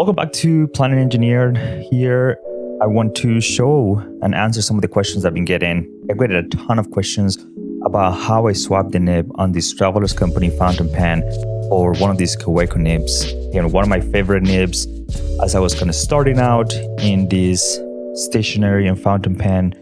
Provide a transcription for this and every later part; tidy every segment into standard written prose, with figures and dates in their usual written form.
Welcome back to Planet Engineered. Here, I want to show and answer some of the questions I've been getting. I've got a ton of questions about how I swapped the nib on this Travelers Company fountain pen for one of these Kaweco nibs. Again, one of my favorite nibs as I was kind of starting out in this stationery and fountain pen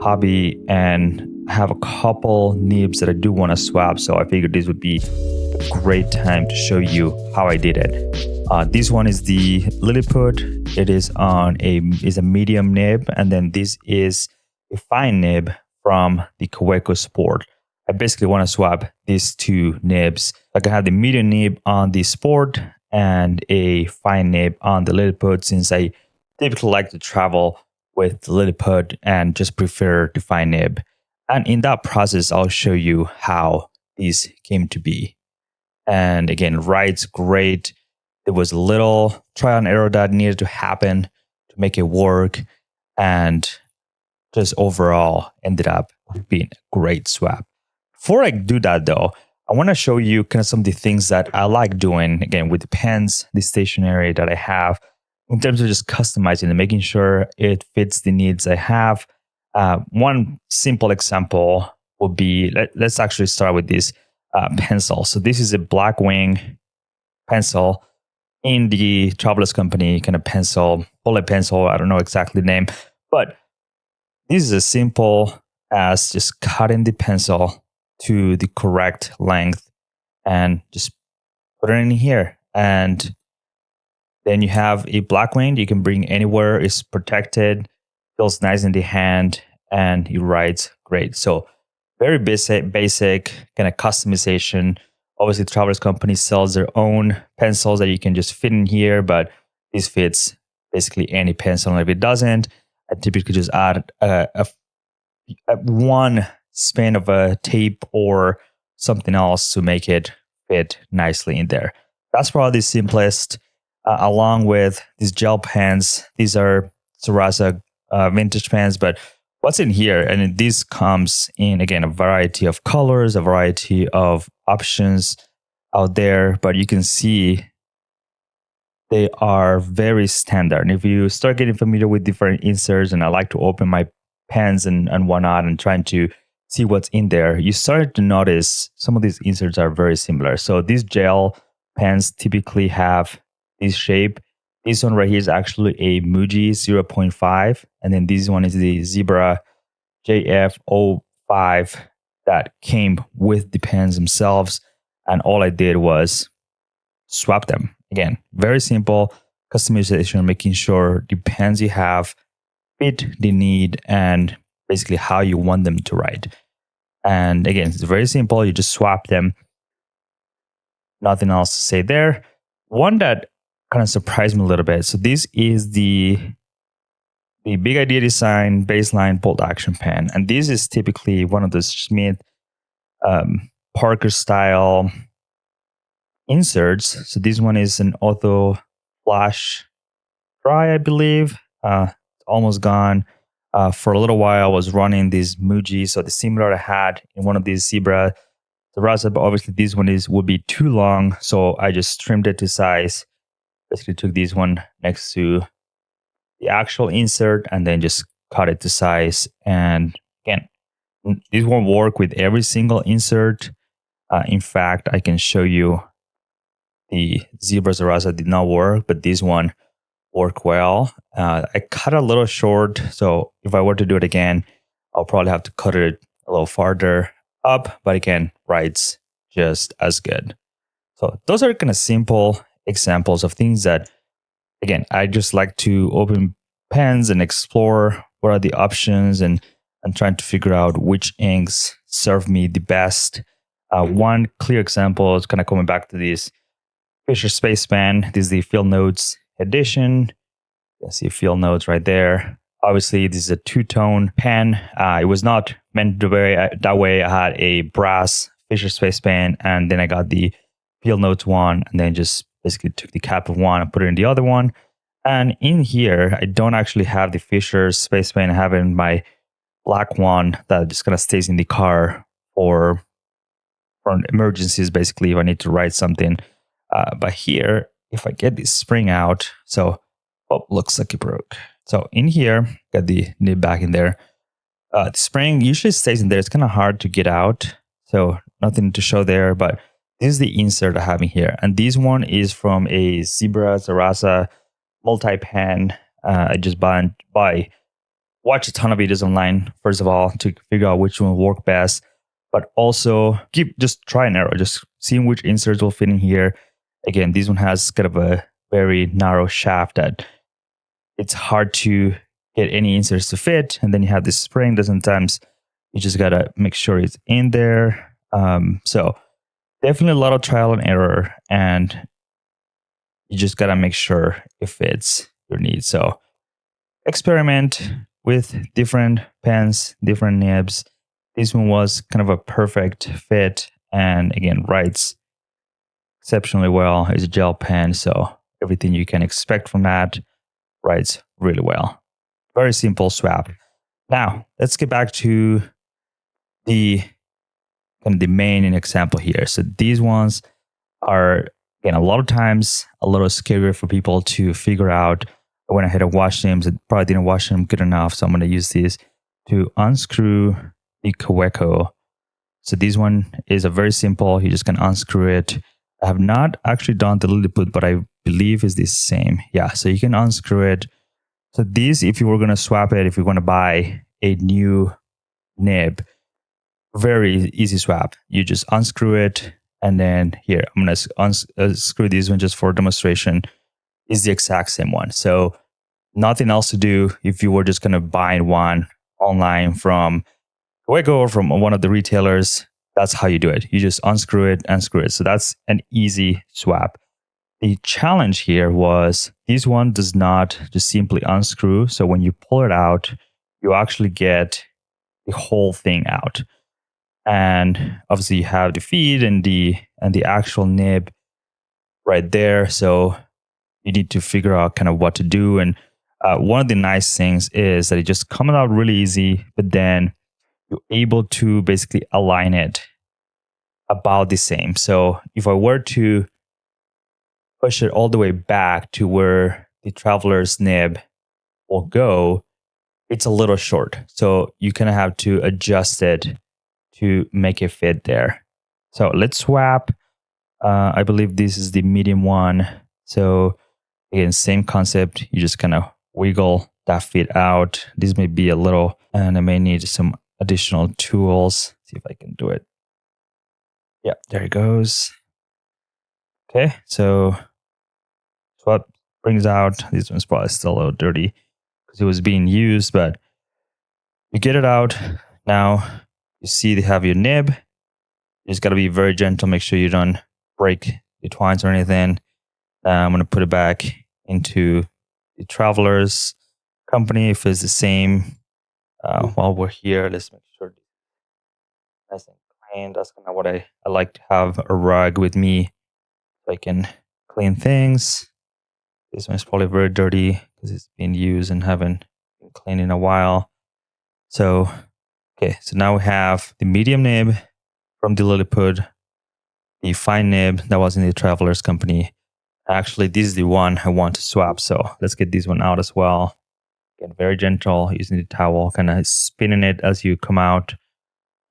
hobby, and I have a couple nibs that I do want to swap. So I figured this would be a great time to show you how I did it. This one is the Liliput. It is a medium nib, and then this is a fine nib from the Kaweco Sport. I basically want to swap these two nibs. Like I have the medium nib on the Sport and a fine nib on the Liliput, since I typically like to travel with the Liliput and just prefer the fine nib. And in that process, I'll show you how these came to be. And again, rides great. There was a little trial and error that needed to happen to make it work, and just overall ended up being a great swap. Before I do that though, I want to show you kind of some of the things that I like doing, again, with the pens, the stationery that I have, in terms of just customizing and making sure it fits the needs I have. One simple example would be, let's actually start with this pencil. So this is a Blackwing pencil in the Travelers Company kind of pencil, bullet pencil. I don't know exactly the name, but this is as simple as just cutting the pencil to the correct length and just put it in here. And then you have a Blackwing you can bring anywhere. It's protected, feels nice in the hand, and it writes great. So very basic kind of customization. Obviously, Travelers Company sells their own pencils that you can just fit in here, but this fits basically any pencil. And if it doesn't, I typically just add one span of a tape or something else to make it fit nicely in there. That's probably the simplest, along with these gel pens. These are Sarasa Vintage pens, but what's in here, and this comes in, again, a variety of colors, a variety of options out there, but you can see they are very standard. And if you start getting familiar with different inserts, and I like to open my pens and whatnot and trying to see what's in there, you start to notice some of these inserts are very similar. So these gel pens typically have this shape. This one right here is actually a Muji 0.5, and then this one is the Zebra JF05 that came with the pens themselves. And all I did was swap them. Again, very simple customization, making sure the pens you have fit the need and basically how you want them to write. And again, it's very simple. You just swap them. Nothing else to say there. One that kind of surprised me a little bit. So this is the Big Idea Design baseline bolt action pen, and this is typically one of the Smith Parker style inserts. So this one is an auto flash dry, I believe. It's almost gone. For a little while, I was running this Muji, so the similar I had in one of these Zebra Sarasa, but obviously this one would be too long, so I just trimmed it to size. Basically took this one next to the actual insert and then just cut it to size. And again, this won't work with every single insert. In fact, I can show you the Zebra Sarasa did not work, but this one worked well. I cut a little short, so if I were to do it again, I'll probably have to cut it a little farther up, but again, writes just as good. So those are kind of simple examples of things that, again, I just like to open pens and explore what are the options and trying to figure out which inks serve me the best. One clear example is kind of coming back to this Fisher Space Pen. This is the Field Notes edition. You can see Field Notes right there. Obviously, this is a two-tone pen. It was not meant to be that way. I had a brass Fisher Space Pen, and then I got the Field Notes one, and then just basically took the cap of one and put it in the other one. And in here, I don't actually have the Fisher Space Pen. I have it in my black one that just kind of stays in the car for emergencies, basically, if I need to write something. But here, if I get this spring out, so, oh, looks like it broke. So in here, got the nib back in there. The spring usually stays in there. It's kind of hard to get out. So nothing to show there, but this is the insert I have in here. And this one is from a Sarasa multi-pan. I just watch a ton of videos online, first of all, to figure out which one will work best, but also just try and error, just seeing which inserts will fit in here. Again, this one has kind of a very narrow shaft that it's hard to get any inserts to fit. And then you have this spring that sometimes you just got to make sure it's in there. So definitely a lot of trial and error, and you just got to make sure it fits your needs. So experiment with different pens, different nibs. This one was kind of a perfect fit, and again, writes exceptionally well. It's a gel pen, so everything you can expect from that writes really well. Very simple swap. Now, let's get back to the main example here. So these ones are, again, a lot of times a little scarier for people to figure out. I went ahead and washed them. I probably didn't wash them good enough, so I'm going to use this to unscrew the Kaweco. So this one is a very simple. You just can unscrew it. I have not actually done the Liliput, but I believe is the same. Yeah, so you can unscrew it. So this, if you were going to swap it, if you're going to buy a new nib, very easy swap. You just unscrew it, and then here, I'm going to unscrew this one just for demonstration. Is the exact same one. So nothing else to do. If you were just going to buy one online from Kaweco or from one of the retailers, that's how you do it. You just unscrew it and screw it. So that's an easy swap. The challenge here was this one does not just simply unscrew. So when you pull it out, you actually get the whole thing out. And obviously you have the feed and the actual nib right there. So you need to figure out kind of what to do. And one of the nice things is that it just comes out really easy, but then you're able to basically align it about the same. So if I were to push it all the way back to where the traveler's nib will go, it's a little short. So you kind of have to adjust it to make it fit there. So let's swap. I believe this is the medium one. So again, same concept. You just kind of wiggle that feet out. This may be a little, and I may need some additional tools. See if I can do it. Yeah, there it goes. Okay, so what brings out, this one's probably still a little dirty because it was being used, but you get it out. Now you see they have your nib. You just got to be very gentle. Make sure you don't break the twines or anything. I'm going to put it back into the Traveler's company if it's the same. While we're here, let's make sure it's nice and clean. That's kind of what I like to have a rug with me so I can clean things. This one is probably very dirty because it's been used and haven't been cleaned in a while. So, okay, so now we have the medium nib from the Liliput, the fine nib that was in the Traveler's company. Actually, this is the one I want to swap. So let's get this one out as well. Again, very gentle, using the towel, kind of spinning it as you come out,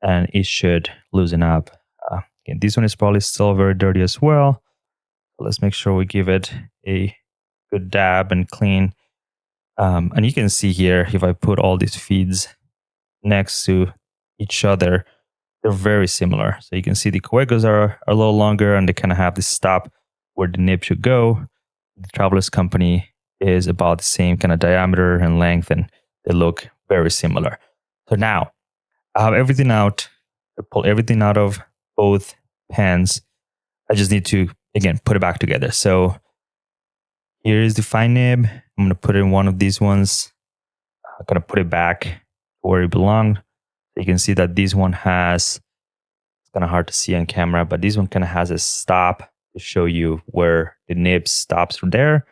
and it should loosen up. Again, this one is probably still very dirty as well. So let's make sure we give it a good dab and clean. And you can see here, if I put all these feeds next to each other, they're very similar. So you can see the Kawecos are a little longer, and they kind of have this stop where the nib should go. The Traveler's company is about the same kind of diameter and length, and they look very similar. So now I have everything out. I pull everything out of both pens. I just need to, again, put it back together. So here is the fine nib. I'm going to put it in one of these ones. I'm going to put it back where it belonged. You can see that this one has, it's kind of hard to see on camera, but this one kind of has a stop to show you where the nib stops from there.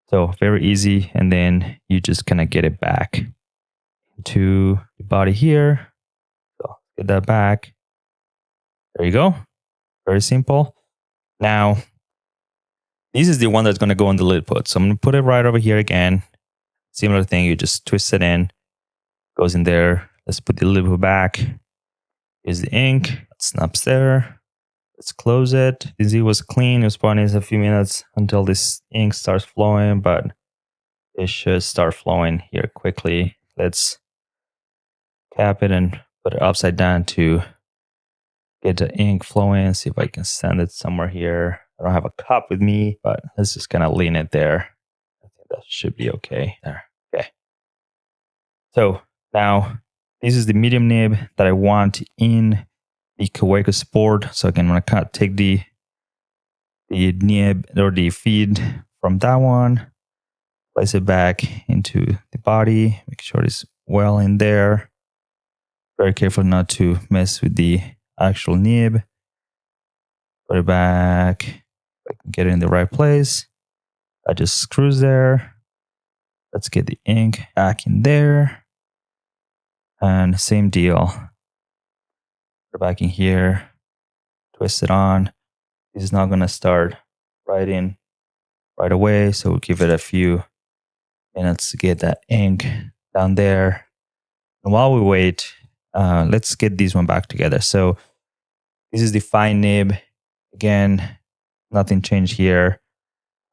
So very easy. And then you just kind of get it back into the body here. So get that back. There you go. Very simple. Now, This is the one that's going to go on the Liliput. So I'm going to put it right over here again. Similar thing, you just twist it in, goes in there. Let's put the Liliput back. Here's the ink. It snaps there. Let's close it. You see it was clean. It was probably a few minutes until this ink starts flowing, but it should start flowing here quickly. Let's cap it and put it upside down to get the ink flowing. See if I can send it somewhere here. I don't have a cup with me, but let's just kind of lean it there. I think that should be okay there. Okay. So now this is the medium nib that I want in the Kaweco Sport. So again, I'm going to kind of take the nib or the feed from that one, place it back into the body, make sure it's well in there. Very careful not to mess with the actual nib. Put it back. If I can get it in the right place. I just screws there. Let's get the ink back in there. And same deal. Put it back in here. Twist it on. This is not going to start writing right away. So we'll give it a few minutes to get that ink down there. And while we wait, let's get this one back together. So this is the fine nib. Again, nothing changed here.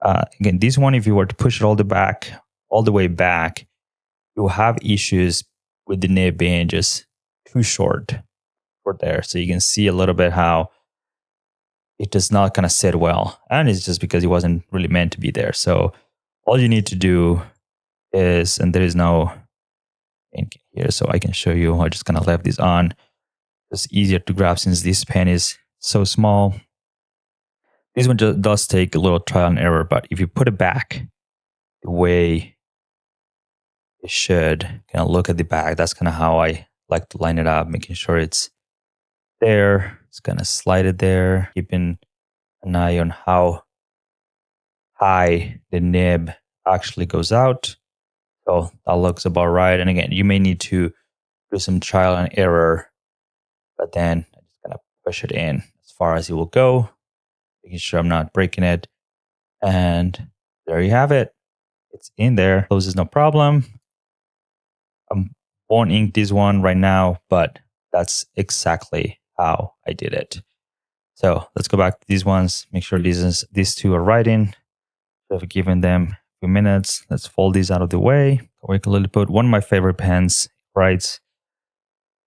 Again, this one, if you were to push it all the way back, you'll have issues with the nib being just too short for there. So you can see a little bit how it does not kind of sit well. And it's just because it wasn't really meant to be there. So all you need to do is, and there is no ink here, so I can show you. I just kind of left this on. It's easier to grab since this pen is so small. This one just does take a little trial and error, but if you put it back the way it should, kind of look at the back, that's kind of how I like to line it up, making sure it's there. It's kind of slide it there, keeping an eye on how high the nib actually goes out. So that looks about right. And again, you may need to do some trial and error, but then I just kind of push it in as far as it will go, making sure I'm not breaking it. And there you have it. It's in there. Closes no problem. I won't ink this one right now, but that's exactly how I did it. So let's go back to these ones. Make sure these two are writing. So I've given them a few minutes. Let's fold these out of the way. Kaweco Liliput, one of my favorite pens. It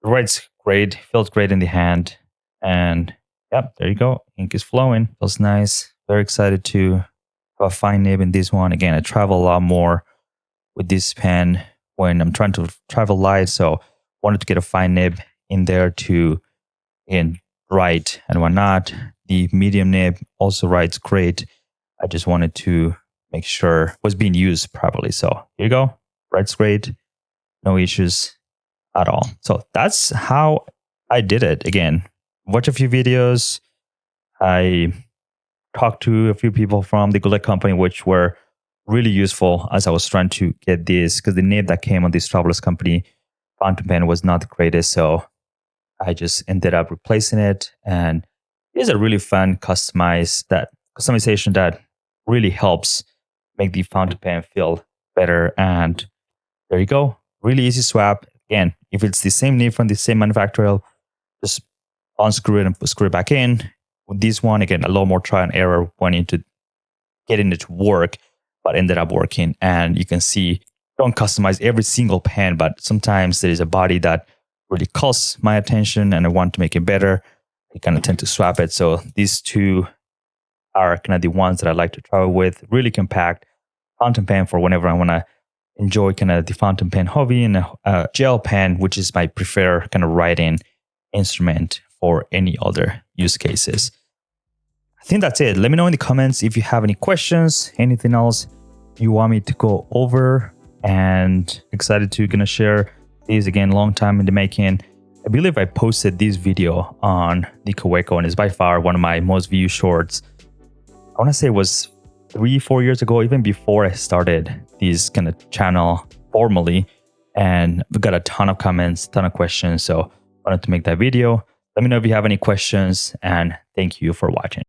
writes great, feels great in the hand. And yep, there you go. Ink is flowing. Feels nice. Very excited to have a fine nib in this one. Again, I travel a lot more with this pen when I'm trying to travel light. So wanted to get a fine nib in there to write and whatnot. The medium nib also writes great. I just wanted to make sure it was being used properly. So here you go. Writes great. No issues at all. So that's how I did it. Again, watch a few videos. I talked to a few people from the Goulet company, which were really useful as I was trying to get this, because the nib that came on this Travelers company fountain pen was not the greatest. So I just ended up replacing it. And it is a really fun customization that really helps make the fountain pen feel better. And there you go. Really easy swap. Again, if it's the same nib from the same manufacturer, just unscrew it and screw it back in. With this one, again, a lot more trial and error went into getting it to work, but ended up working. And you can see, don't customize every single pen, but sometimes there is a body that really calls my attention and I want to make it better. I kind of tend to swap it. So these two are kind of the ones that I like to travel with. Really compact fountain pen for whenever I want to enjoy kind of the fountain pen hobby, and a gel pen, which is my preferred kind of writing instrument for any other use cases. I think that's it. Let me know in the comments if you have any questions, anything else you want me to go over, and excited to gonna share these. Again, long time in the making. I believe I posted this video on the Kaweco, and it's by far one of my most viewed shorts. I want to say it was 3-4 years ago, even before I started this kind of channel formally, and we got a ton of comments, ton of questions. So I wanted to make that video. Let me know if you have any questions, and thank you for watching.